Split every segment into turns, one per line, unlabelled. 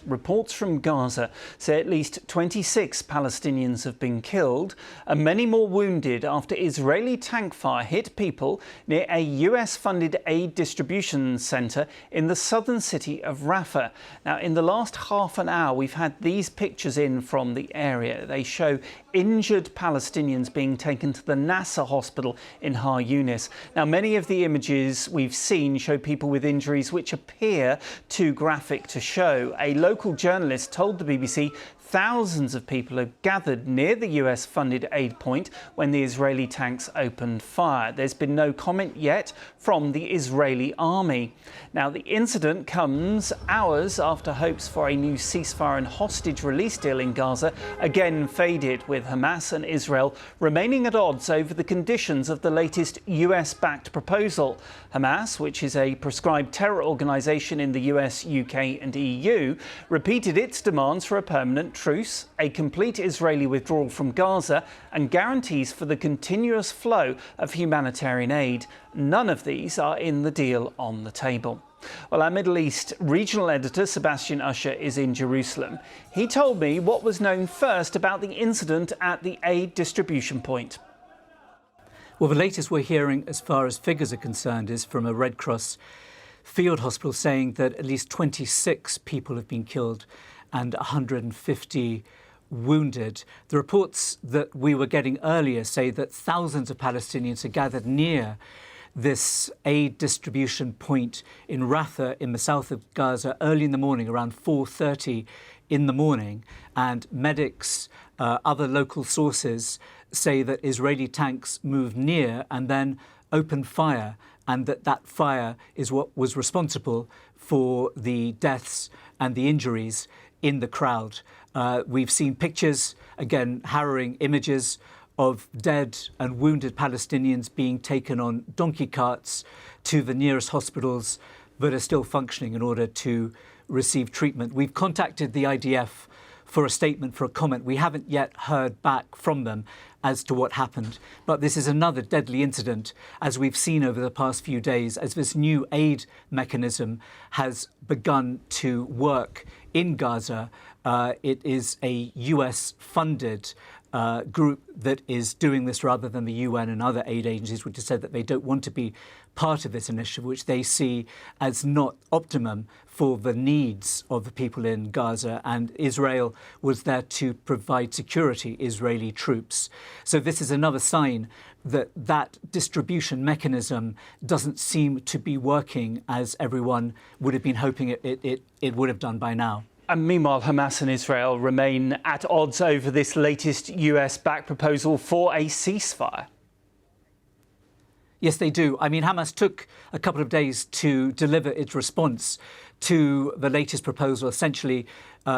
Reports from Gaza say at least 26 Palestinians have been killed and many more wounded after Israeli tank fire hit people near a US-funded aid distribution centre in the southern city of Rafah. Now, in the last half an hour, we've had these pictures in from the area. They show injured Palestinians being taken to the Nasser hospital in Khan Yunis. Now, many of the images we've seen show people with injuries which appear too graphic to show. A local journalist told the BBC thousands of people had gathered near the US-funded aid point when the Israeli tanks opened fire. There's been no comment yet from the Israeli army. Now, the incident comes hours after hopes for a new ceasefire and hostage release deal in Gaza again faded, with Hamas and Israel remaining at odds over the conditions of the latest US-backed proposal. Hamas, which is a proscribed terror organisation in the US, UK and EU, repeated its demands for a permanent truce, a complete Israeli withdrawal from Gaza and guarantees for the continuous flow of humanitarian aid. None of these are in the deal on the table. Well, our Middle East regional editor, Sebastian Usher, is in Jerusalem. He told me what was known first about the incident at the aid distribution point.
Well, the latest we're hearing, as far as figures are concerned, is from a Red Cross field hospital saying that at least 26 people have been killed and 150 wounded. The reports that we were getting earlier say that thousands of Palestinians are gathered near this aid distribution point in Rafah in the south of Gaza early in the morning, around 4:30 in the morning. And medics, other local sources say that Israeli tanks moved near and then opened fire, and that fire is what was responsible for the deaths and the injuries in the crowd. We've seen pictures, again, harrowing images of dead and wounded Palestinians being taken on donkey carts to the nearest hospitals that are still functioning in order to receive treatment. We've contacted the IDF for a statement, for a comment. We haven't yet heard back from them as to what happened. But this is another deadly incident, as we've seen over the past few days, as this new aid mechanism has begun to work in Gaza. It is a US-funded group that is doing this rather than the UN and other aid agencies, which have said that they don't want to be part of this initiative, which they see as not optimum for the needs of the people in Gaza. And Israel was there to provide security, Israeli troops. So this is another sign that that distribution mechanism doesn't seem to be working as everyone would have been hoping it would have done by now.
And meanwhile, Hamas and Israel remain at odds over this latest US-backed proposal for a ceasefire.
Yes, they do. I mean, Hamas took a couple of days to deliver its response to the latest proposal, essentially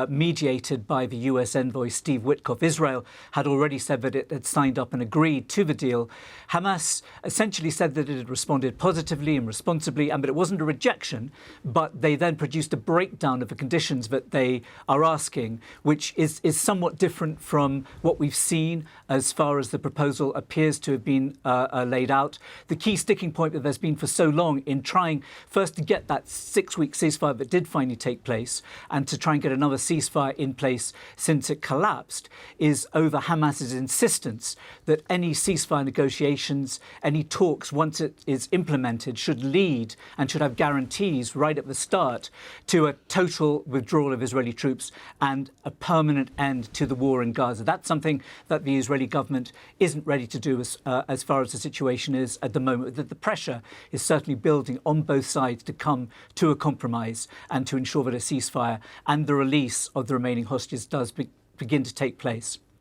mediated by the US envoy Steve Witkoff. Israel had already said that it had signed up and agreed to the deal. Hamas essentially said that it had responded positively and responsibly, and that it wasn't a rejection, but they then produced a breakdown of the conditions that they are asking, which is somewhat different from what we've seen as far as the proposal appears to have been laid out. The key sticking point that there's been for so long in trying first to get that 6-week ceasefire that did finally take place, and to try and get another ceasefire in place since it collapsed, is over Hamas's insistence that any ceasefire negotiations, any talks, once it is implemented, should lead and should have guarantees right at the start to a total withdrawal of Israeli troops and a permanent end to the war in Gaza. That's something that the Israeli government isn't ready to do as far as the situation is at the moment. That the pressure is certainly building on both sides to come to a compromise and to ensure that a ceasefire and the release of the remaining hostages does begin to take place.